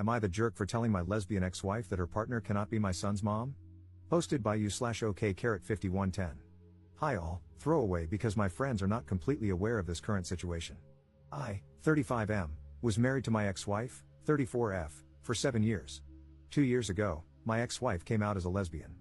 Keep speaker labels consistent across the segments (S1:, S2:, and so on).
S1: Am I the jerk for telling my lesbian ex-wife that her partner cannot be my son's mom? Posted by you/OK5110. Hi all, throwaway because my friends are not completely aware of this current situation. I, 35M, was married to my ex-wife, 34F, for 7 years. 2 years ago, my ex-wife came out as a lesbian.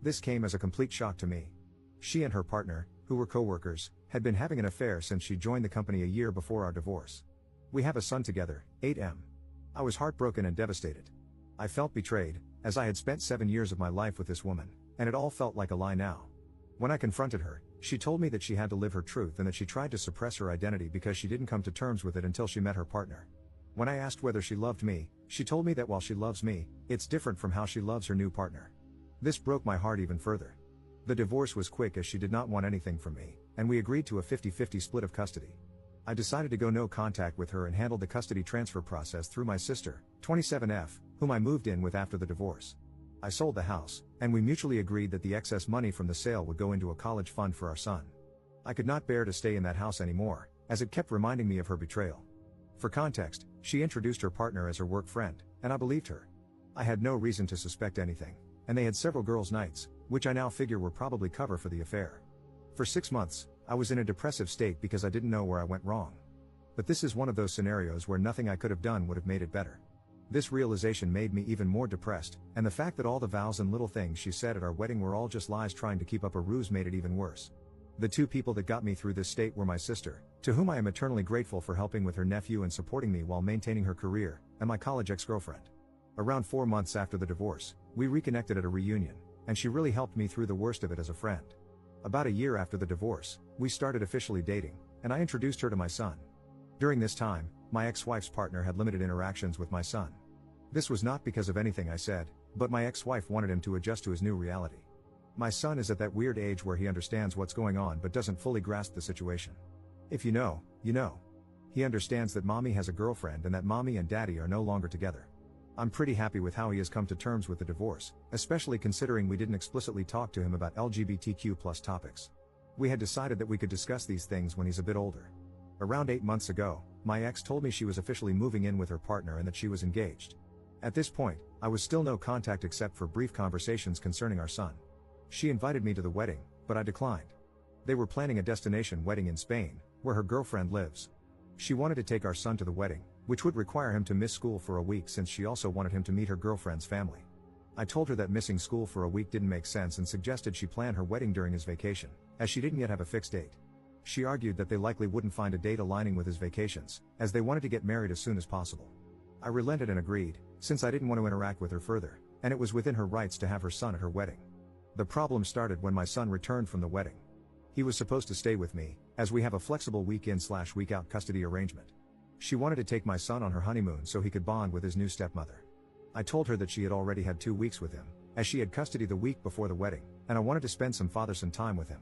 S1: This came as a complete shock to me. She and her partner, who were co-workers, had been having an affair since she joined the company a year before our divorce. We have a son together, 8M. I was heartbroken and devastated. I felt betrayed, as I had spent 7 years of my life with this woman, and it all felt like a lie now. When I confronted her, she told me that she had to live her truth and that she tried to suppress her identity because she didn't come to terms with it until she met her partner. When I asked whether she loved me, she told me that while she loves me, it's different from how she loves her new partner. This broke my heart even further. The divorce was quick as she did not want anything from me, and we agreed to a 50-50 split of custody. I decided to go no contact with her and handled the custody transfer process through my sister, 27F, whom I moved in with after the divorce. I sold the house, and we mutually agreed that the excess money from the sale would go into a college fund for our son. I could not bear to stay in that house anymore, as it kept reminding me of her betrayal. For context, she introduced her partner as her work friend, and I believed her. I had no reason to suspect anything, and they had several girls' nights, which I now figure were probably cover for the affair. For 6 months, I was in a depressive state because I didn't know where I went wrong. But this is one of those scenarios where nothing I could have done would have made it better. This realization made me even more depressed, and the fact that all the vows and little things she said at our wedding were all just lies trying to keep up a ruse made it even worse. The two people that got me through this state were my sister, to whom I am eternally grateful for helping with her nephew and supporting me while maintaining her career, and my college ex-girlfriend. Around 4 months after the divorce, we reconnected at a reunion, and she really helped me through the worst of it as a friend. About a year after the divorce, we started officially dating, and I introduced her to my son. During this time, my ex-wife's partner had limited interactions with my son. This was not because of anything I said, but my ex-wife wanted him to adjust to his new reality. My son is at that weird age where he understands what's going on but doesn't fully grasp the situation. If you know, you know. He understands that mommy has a girlfriend and that mommy and daddy are no longer together. I'm pretty happy with how he has come to terms with the divorce, especially considering we didn't explicitly talk to him about LGBTQ+ topics. We had decided that we could discuss these things when he's a bit older. Around 8 months ago, my ex told me she was officially moving in with her partner and that she was engaged. At this point, I was still no contact except for brief conversations concerning our son. She invited me to the wedding, but I declined. They were planning a destination wedding in Spain, where her girlfriend lives. She wanted to take our son to the wedding, which would require him to miss school for a week since she also wanted him to meet her girlfriend's family. I told her that missing school for a week didn't make sense and suggested she plan her wedding during his vacation, as she didn't yet have a fixed date. She argued that they likely wouldn't find a date aligning with his vacations, as they wanted to get married as soon as possible. I relented and agreed, since I didn't want to interact with her further, and it was within her rights to have her son at her wedding. The problem started when my son returned from the wedding. He was supposed to stay with me, as we have a flexible week-in/week-out custody arrangement. She wanted to take my son on her honeymoon so he could bond with his new stepmother. I told her that she had already had 2 weeks with him, as she had custody the week before the wedding, and I wanted to spend some father-son time with him.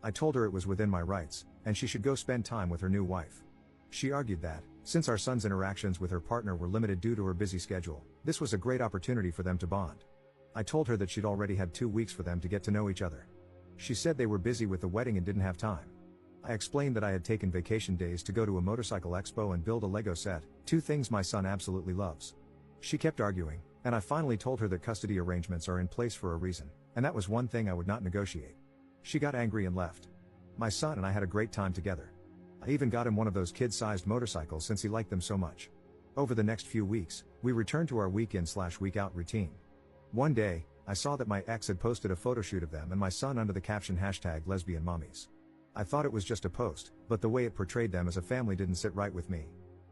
S1: I told her it was within my rights, and she should go spend time with her new wife. She argued that, since our son's interactions with her partner were limited due to her busy schedule, this was a great opportunity for them to bond. I told her that she'd already had 2 weeks for them to get to know each other. She said they were busy with the wedding and didn't have time. I explained that I had taken vacation days to go to a motorcycle expo and build a Lego set, 2 things my son absolutely loves. She kept arguing, and I finally told her that custody arrangements are in place for a reason, and that was one thing I would not negotiate. She got angry and left. My son and I had a great time together. I even got him one of those kid-sized motorcycles since he liked them so much. Over the next few weeks, we returned to our week-in/week-out routine. One day, I saw that my ex had posted a photo shoot of them and my son under the caption #lesbianmommies. I thought it was just a post, but the way it portrayed them as a family didn't sit right with me.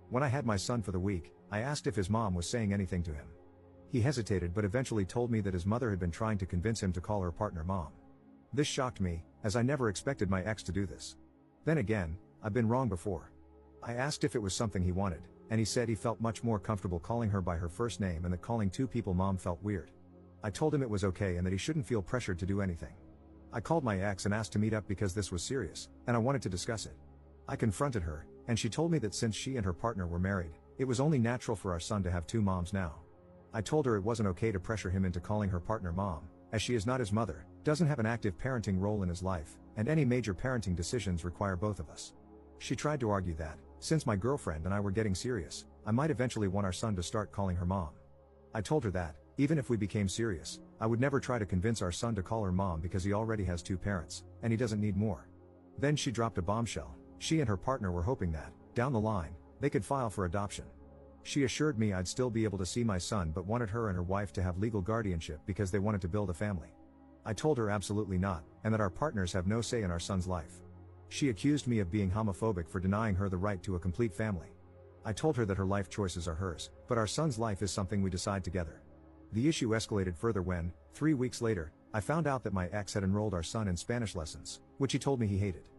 S1: When I had my son for the week, I asked if his mom was saying anything to him. He hesitated but eventually told me that his mother had been trying to convince him to call her partner mom. This shocked me, as I never expected my ex to do this. Then again, I've been wrong before. I asked if it was something he wanted, and he said he felt much more comfortable calling her by her first name and that calling 2 people mom felt weird. I told him it was okay and that he shouldn't feel pressured to do anything. I called my ex and asked to meet up because this was serious, and I wanted to discuss it. I confronted her, and she told me that since she and her partner were married, it was only natural for our son to have 2 moms now. I told her it wasn't okay to pressure him into calling her partner mom, as she is not his mother, doesn't have an active parenting role in his life, and any major parenting decisions require both of us. She tried to argue that, since my girlfriend and I were getting serious, I might eventually want our son to start calling her mom. I told her that, even if we became serious, I would never try to convince our son to call her mom because he already has 2 parents, and he doesn't need more. Then she dropped a bombshell. She and her partner were hoping that, down the line, they could file for adoption. She assured me I'd still be able to see my son but wanted her and her wife to have legal guardianship because they wanted to build a family. I told her absolutely not, and that our partners have no say in our son's life. She accused me of being homophobic for denying her the right to a complete family. I told her that her life choices are hers, but our son's life is something we decide together. The issue escalated further when, 3 weeks later, I found out that my ex had enrolled our son in Spanish lessons, which he told me he hated.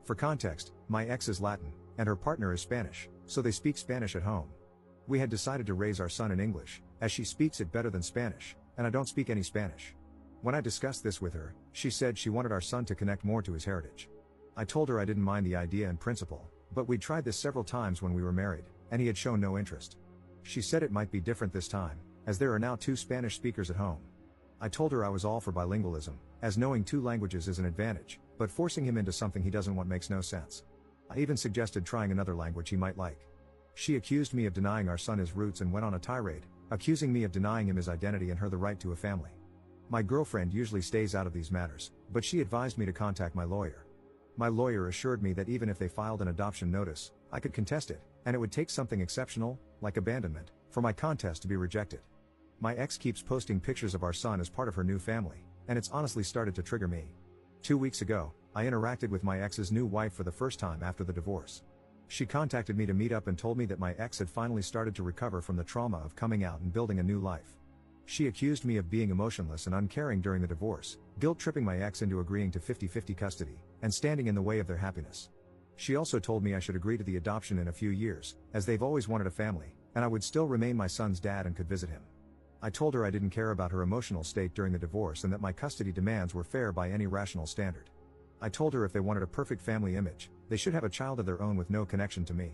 S1: For context, my ex is Latin, and her partner is Spanish, so they speak Spanish at home. We had decided to raise our son in English, as she speaks it better than Spanish, and I don't speak any Spanish. When I discussed this with her, she said she wanted our son to connect more to his heritage. I told her I didn't mind the idea in principle, but we'd tried this several times when we were married, and he had shown no interest. She said it might be different this time, as there are now 2 Spanish speakers at home. I told her I was all for bilingualism, as knowing 2 languages is an advantage, but forcing him into something he doesn't want makes no sense. I even suggested trying another language he might like. She accused me of denying our son his roots and went on a tirade, accusing me of denying him his identity and her the right to a family. My girlfriend usually stays out of these matters, but she advised me to contact my lawyer. My lawyer assured me that even if they filed an adoption notice, I could contest it, and it would take something exceptional, like abandonment, for my contest to be rejected. My ex keeps posting pictures of our son as part of her new family, and it's honestly started to trigger me. 2 weeks ago, I interacted with my ex's new wife for the first time after the divorce. She contacted me to meet up and told me that my ex had finally started to recover from the trauma of coming out and building a new life. She accused me of being emotionless and uncaring during the divorce, guilt-tripping my ex into agreeing to 50-50 custody, and standing in the way of their happiness. She also told me I should agree to the adoption in a few years, as they've always wanted a family, and I would still remain my son's dad and could visit him. I told her I didn't care about her emotional state during the divorce and that my custody demands were fair by any rational standard. I told her if they wanted a perfect family image, they should have a child of their own with no connection to me.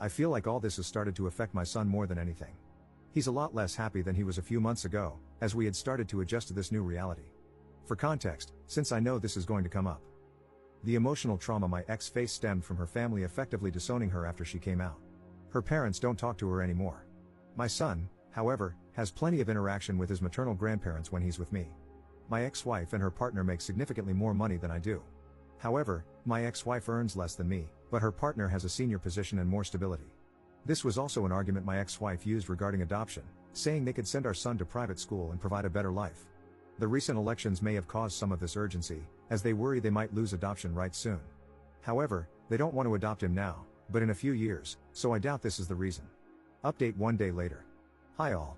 S1: I feel like all this has started to affect my son more than anything. He's a lot less happy than he was a few months ago, as we had started to adjust to this new reality. For context, since I know this is going to come up, the emotional trauma my ex faced stemmed from her family effectively disowning her after she came out. Her parents don't talk to her anymore. My son, however, has plenty of interaction with his maternal grandparents when he's with me. My ex-wife and her partner make significantly more money than I do. However, my ex-wife earns less than me, but her partner has a senior position and more stability. This was also an argument my ex-wife used regarding adoption, saying they could send our son to private school and provide a better life. The recent elections may have caused some of this urgency, as they worry they might lose adoption rights soon. However, they don't want to adopt him now, but in a few years, so I doubt this is the reason. Update 1 day later. Hi all.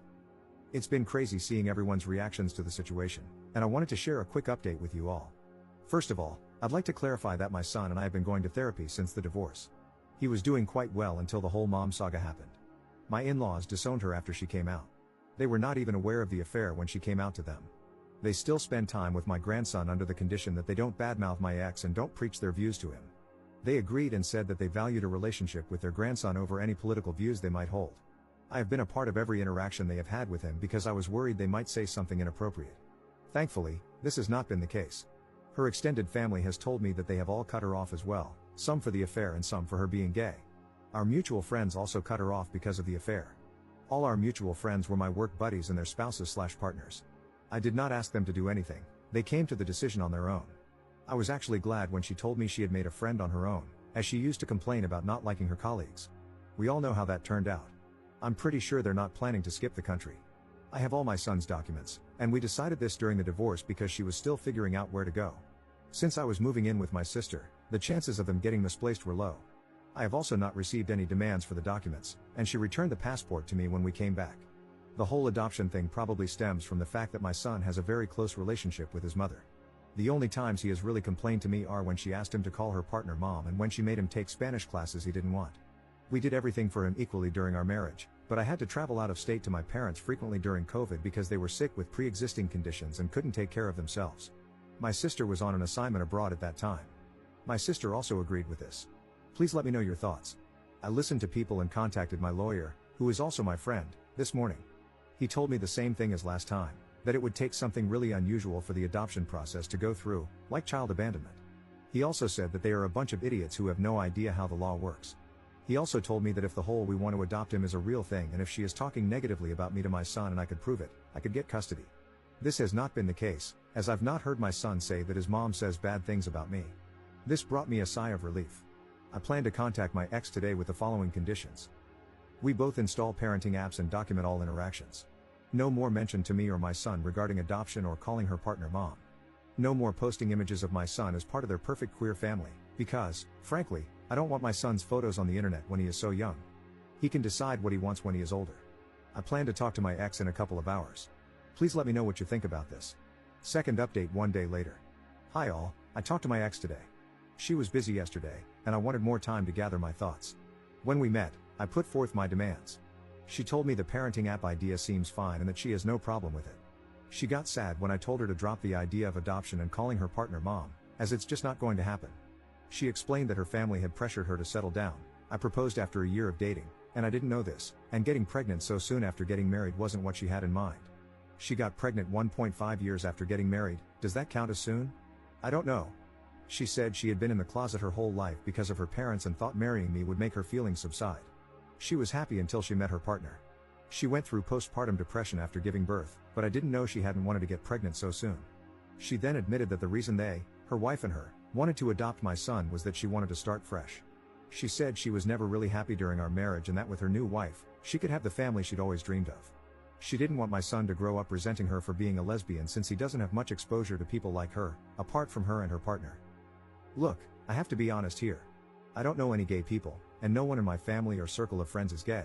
S1: It's been crazy seeing everyone's reactions to the situation, and I wanted to share a quick update with you all. First of all, I'd like to clarify that my son and I have been going to therapy since the divorce. He was doing quite well until the whole mom saga happened. My in-laws disowned her after she came out. They were not even aware of the affair when she came out to them. They still spend time with my grandson under the condition that they don't badmouth my ex and don't preach their views to him. They agreed and said that they valued a relationship with their grandson over any political views they might hold. I have been a part of every interaction they have had with him because I was worried they might say something inappropriate. Thankfully, this has not been the case. Her extended family has told me that they have all cut her off as well, some for the affair and some for her being gay. Our mutual friends also cut her off because of the affair. All our mutual friends were my work buddies and their spouses/partners. I did not ask them to do anything, they came to the decision on their own. I was actually glad when she told me she had made a friend on her own, as she used to complain about not liking her colleagues. We all know how that turned out. I'm pretty sure they're not planning to skip the country. I have all my son's documents, and we decided this during the divorce because she was still figuring out where to go. Since I was moving in with my sister, the chances of them getting misplaced were low. I have also not received any demands for the documents, and she returned the passport to me when we came back. The whole adoption thing probably stems from the fact that my son has a very close relationship with his mother. The only times he has really complained to me are when she asked him to call her partner mom and when she made him take Spanish classes he didn't want. We did everything for him equally during our marriage, but I had to travel out of state to my parents frequently during COVID because they were sick with pre-existing conditions and couldn't take care of themselves. My sister was on an assignment abroad at that time. My sister also agreed with this. Please let me know your thoughts. I listened to people and contacted my lawyer, who is also my friend, this morning. He told me the same thing as last time, that it would take something really unusual for the adoption process to go through, like child abandonment. He also said that they are a bunch of idiots who have no idea how the law works. He also told me that if the whole "we want to adopt him" is a real thing and if she is talking negatively about me to my son and I could prove it, I could get custody. This has not been the case, as I've not heard my son say that his mom says bad things about me. This brought me a sigh of relief. I plan to contact my ex today with the following conditions. We both install parenting apps and document all interactions. No more mention to me or my son regarding adoption or calling her partner mom. No more posting images of my son as part of their perfect queer family, because, frankly, I don't want my son's photos on the internet when he is so young. He can decide what he wants when he is older. I plan to talk to my ex in a couple of hours. Please let me know what you think about this. Second update 1 day later. Hi all, I talked to my ex today. She was busy yesterday, and I wanted more time to gather my thoughts. When we met, I put forth my demands. She told me the parenting app idea seems fine and that she has no problem with it. She got sad when I told her to drop the idea of adoption and calling her partner mom, as it's just not going to happen. She explained that her family had pressured her to settle down. I proposed after a year of dating, and I didn't know this, and getting pregnant so soon after getting married wasn't what she had in mind. She got pregnant 1.5 years after getting married. Does that count as soon? I don't know. She said she had been in the closet her whole life because of her parents and thought marrying me would make her feelings subside. She was happy until she met her partner. She went through postpartum depression after giving birth, but I didn't know she hadn't wanted to get pregnant so soon. She then admitted that the reason they, her wife and her, wanted to adopt my son was that she wanted to start fresh. She said she was never really happy during our marriage and that with her new wife, she could have the family she'd always dreamed of. She didn't want my son to grow up resenting her for being a lesbian since he doesn't have much exposure to people like her, apart from her and her partner. Look, I have to be honest here. I don't know any gay people, and no one in my family or circle of friends is gay.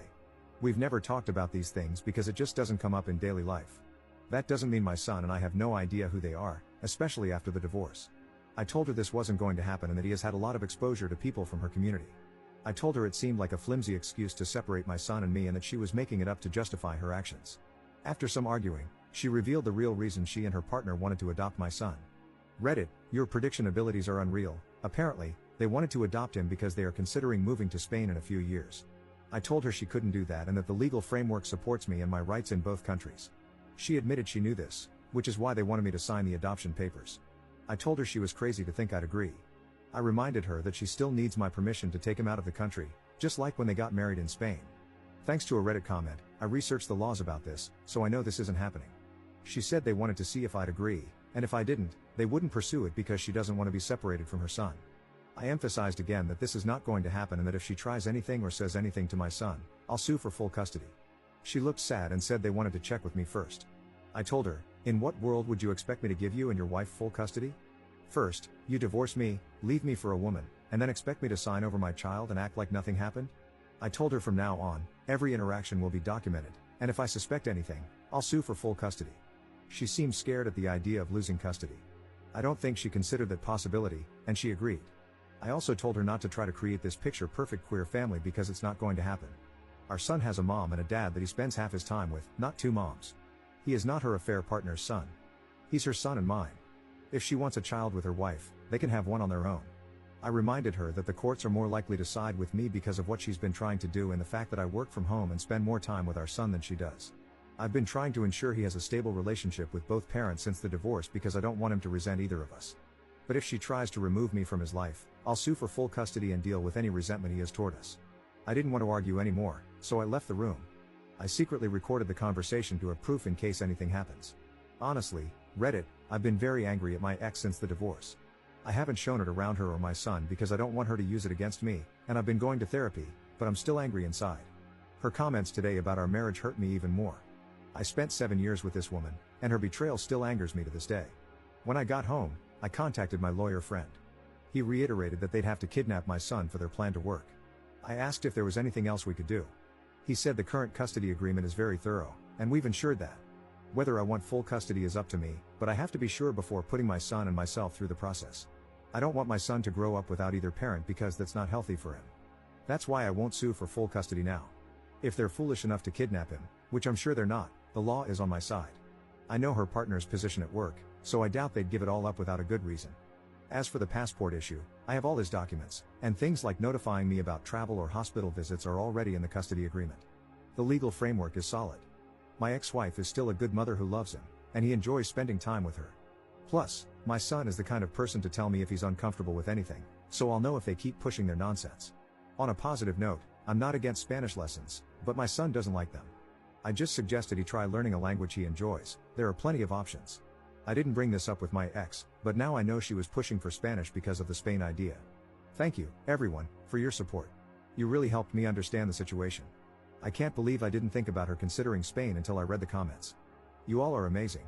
S1: We've never talked about these things because it just doesn't come up in daily life. That doesn't mean my son and I have no idea who they are, especially after the divorce. I told her this wasn't going to happen and that he has had a lot of exposure to people from her community. I told her it seemed like a flimsy excuse to separate my son and me and that she was making it up to justify her actions. After some arguing, she revealed the real reason she and her partner wanted to adopt my son. Reddit, your prediction abilities are unreal. Apparently, they wanted to adopt him because they are considering moving to Spain in a few years. I told her she couldn't do that and that the legal framework supports me and my rights in both countries. She admitted she knew this, which is why they wanted me to sign the adoption papers. I told her she was crazy to think I'd agree. I reminded her that she still needs my permission to take him out of the country, just like when they got married in Spain. Thanks to a Reddit comment, I researched the laws about this, so I know this isn't happening. She said they wanted to see if I'd agree, and if I didn't, they wouldn't pursue it because she doesn't want to be separated from her son. I emphasized again that this is not going to happen and that if she tries anything or says anything to my son, I'll sue for full custody. She looked sad and said they wanted to check with me first. I told her, in what world would you expect me to give you and your wife full custody? First, you divorce me, leave me for a woman, and then expect me to sign over my child and act like nothing happened? I told her from now on, every interaction will be documented, and if I suspect anything, I'll sue for full custody. She seemed scared at the idea of losing custody. I don't think she considered that possibility, and she agreed. I also told her not to try to create this picture-perfect queer family because it's not going to happen. Our son has a mom and a dad that he spends half his time with, not two moms. He is not her affair partner's son. He's her son and mine. If she wants a child with her wife, they can have one on their own. I reminded her that the courts are more likely to side with me because of what she's been trying to do and the fact that I work from home and spend more time with our son than she does. I've been trying to ensure he has a stable relationship with both parents since the divorce because I don't want him to resent either of us. But if she tries to remove me from his life, I'll sue for full custody and deal with any resentment he has toward us. I didn't want to argue anymore, so I left the room. I secretly recorded the conversation to have proof in case anything happens. Honestly, Reddit, I've been very angry at my ex since the divorce. I haven't shown it around her or my son because I don't want her to use it against me, and I've been going to therapy, but I'm still angry inside. Her comments today about our marriage hurt me even more. I spent 7 years with this woman, and her betrayal still angers me to this day. When I got home, I contacted my lawyer friend. He reiterated that they'd have to kidnap my son for their plan to work. I asked if there was anything else we could do. He said the current custody agreement is very thorough, and we've ensured that. Whether I want full custody is up to me, but I have to be sure before putting my son and myself through the process. I don't want my son to grow up without either parent because that's not healthy for him. That's why I won't sue for full custody now. If they're foolish enough to kidnap him, which I'm sure they're not, the law is on my side. I know her partner's position at work, so I doubt they'd give it all up without a good reason. As for the passport issue, I have all his documents, and things like notifying me about travel or hospital visits are already in the custody agreement. The legal framework is solid. My ex-wife is still a good mother who loves him, and he enjoys spending time with her. Plus, my son is the kind of person to tell me if he's uncomfortable with anything, so I'll know if they keep pushing their nonsense. On a positive note, I'm not against Spanish lessons, but my son doesn't like them. I just suggested he try learning a language he enjoys. There are plenty of options. I didn't bring this up with my ex, but now I know she was pushing for Spanish because of the Spain idea. Thank you, everyone, for your support. You really helped me understand the situation. I can't believe I didn't think about her considering Spain until I read the comments. You all are amazing.